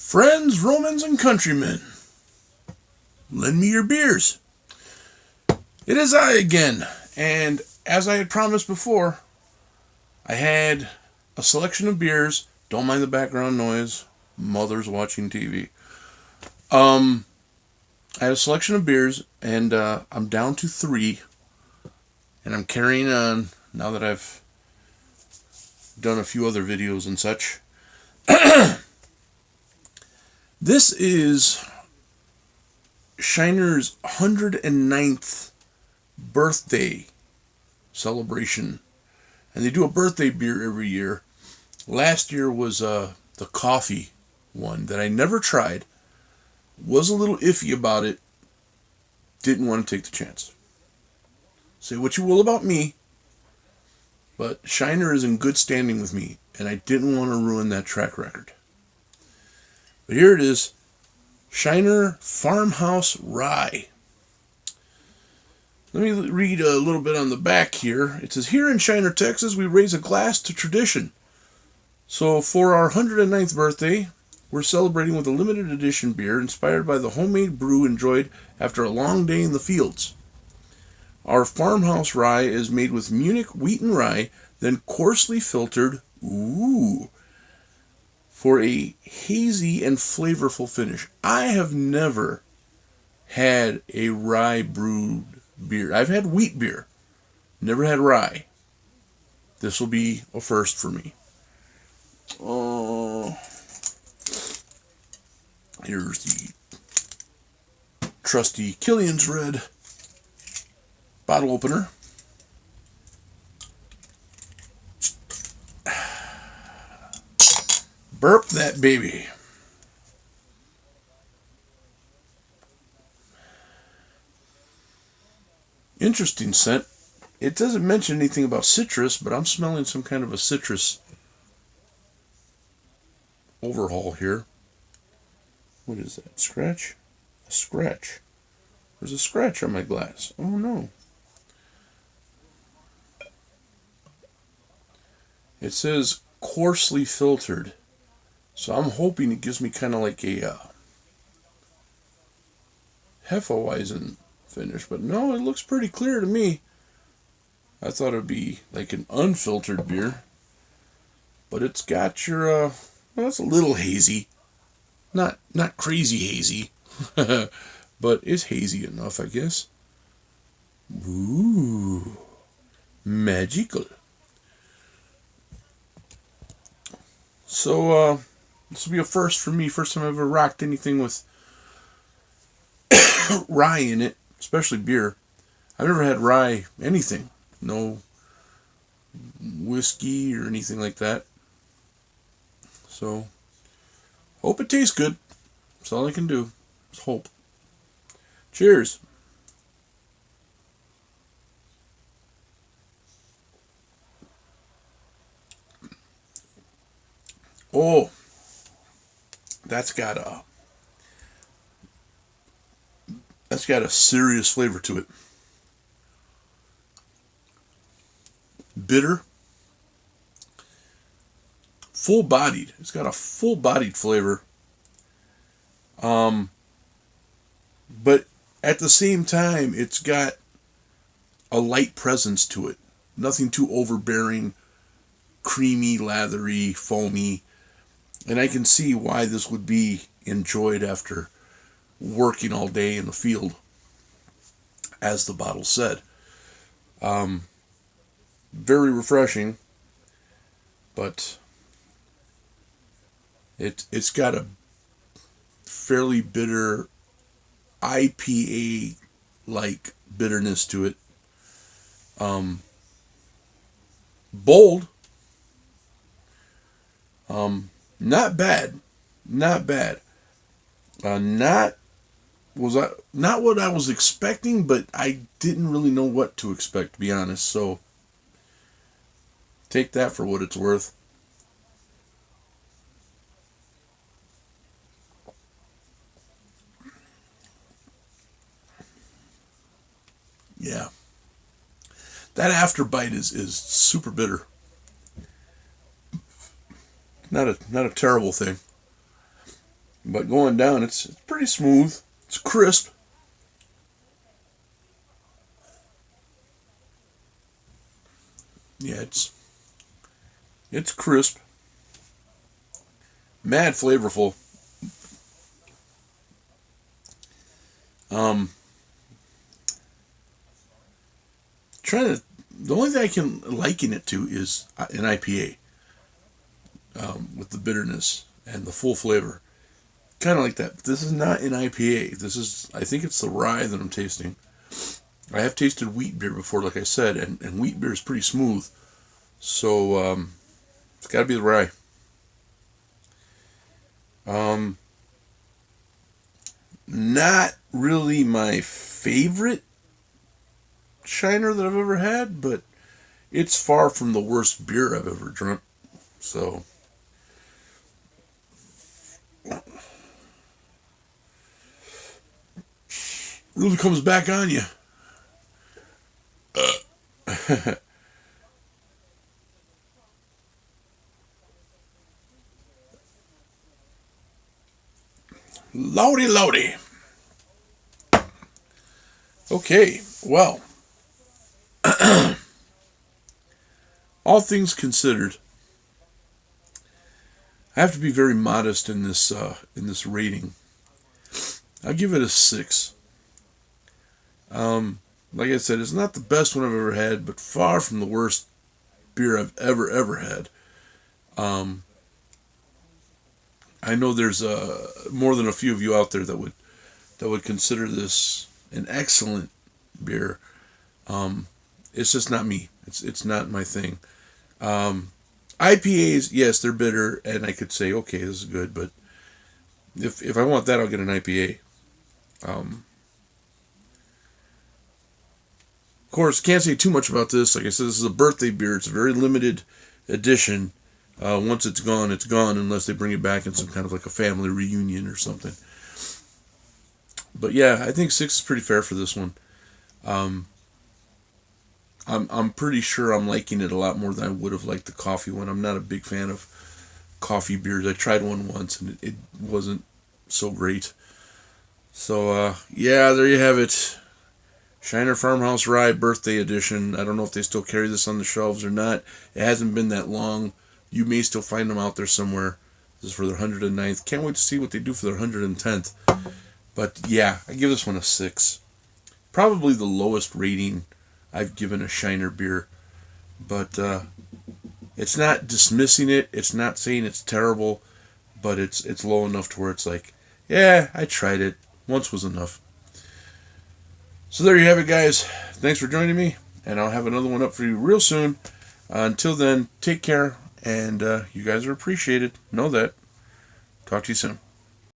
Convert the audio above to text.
Friends, Romans, and countrymen, lend me your beers. It is I again, and as I had promised before, I had a selection of beers. Don't mind the background noise. Mother's watching TV. I had a selection of beers, and I'm down to 3, and I'm carrying on now that I've done a few other videos and such. This is Shiner's 109th birthday celebration. And they do a birthday beer every year. Last year was the coffee one that I never tried. Was a little iffy about it. Didn't want to take the chance. Say what you will about me, but Shiner is in good standing with me, and I didn't want to ruin that track record. But here it is, Shiner Farmhouse Rye. Let me read a little bit on the back here. It says, here in Shiner, Texas, we raise a glass to tradition. So for our 109th birthday, we're celebrating with a limited edition beer inspired by the homemade brew enjoyed after a long day in the fields. Our Farmhouse Rye is made with Munich wheaten rye, then coarsely filtered, for a hazy and flavorful finish. I have never had a rye brewed beer. I've had wheat beer, never had rye. This will be a first for me. Here's the trusty Killian's Red bottle opener. Burp that baby. Interesting scent. It doesn't mention anything about citrus, but I'm smelling some kind of a citrus overhaul here. What is that? Scratch? A scratch. There's a scratch on my glass. Oh no. It says coarsely filtered. So I'm hoping it gives me kind of like a Hefeweizen finish. But no, it looks pretty clear to me. I thought it would be like an unfiltered beer. But it's got your, well, it's a little hazy. Not crazy hazy. But it's hazy enough, I guess. Ooh. Magical. So, this will be a first for me. First time I've ever rocked anything with rye in it, especially beer. I've never had rye anything. No whiskey or anything like that. So, hope it tastes good. That's all I can do. Just hope. Cheers. Oh, that's got a serious flavor to it. Bitter, full-bodied. It's got a full-bodied flavor. But at the same time, it's got a light presence to it. Nothing too overbearing, creamy, lathery, foamy. And I can see why this would be enjoyed after working all day in the field, as the bottle said. Very refreshing, but it's got a fairly bitter IPA-like bitterness to it. Bold. Not bad. Not bad. Not what I was expecting, but I didn't really know what to expect, to be honest. So take that for what it's worth. Yeah. That afterbite is super bitter. Not a terrible thing. But going down, it's pretty smooth. It's crisp. Yeah, it's crisp. Mad flavorful. Um, trying to. The only thing I can liken it to is an IPA, with the bitterness and the full flavor. Kind of like that. This is not an IPA. This is, I think it's the rye that I'm tasting. I have tasted wheat beer before, like I said, and wheat beer is pretty smooth. So, it's got to be the rye. Not really my favorite Shiner that I've ever had, but it's far from the worst beer I've ever drunk. So, really comes back on you. Lordy, lordy. Okay, well, all things considered, I have to be very modest in this rating. I'll give it a 6. Like I said, it's not the best one I've ever had, but far from the worst beer I've ever had. I know there's more than a few of you out there that would consider this an excellent beer. It's just not me. It's not my thing. IPAs, yes, they're bitter, and I could say, okay, this is good, but if I want that, I'll get an IPA. Of course, can't say too much about this. Like I said, this is a birthday beer. It's a very limited edition. Once it's gone, unless they bring it back in some kind of like a family reunion or something. But yeah, I think 6 is pretty fair for this one. I'm pretty sure I'm liking it a lot more than I would have liked the coffee one. I'm not a big fan of coffee beers. I tried one once and it wasn't so great. So yeah, there you have it. Shiner Farmhouse Rye Birthday Edition. I don't know if they still carry this on the shelves or not. It hasn't been that long. You may still find them out there somewhere. This is for their 109th. Can't wait to see what they do for their 110th. But yeah, I give this one a 6. Probably the lowest rating I've given a Shiner beer. But it's not dismissing it. It's not saying it's terrible. But it's low enough to where it's like, yeah, I tried it. Once was enough. So there you have it, guys. Thanks for joining me. And I'll have another one up for you real soon. Until then, take care. And you guys are appreciated. Know that. Talk to you soon.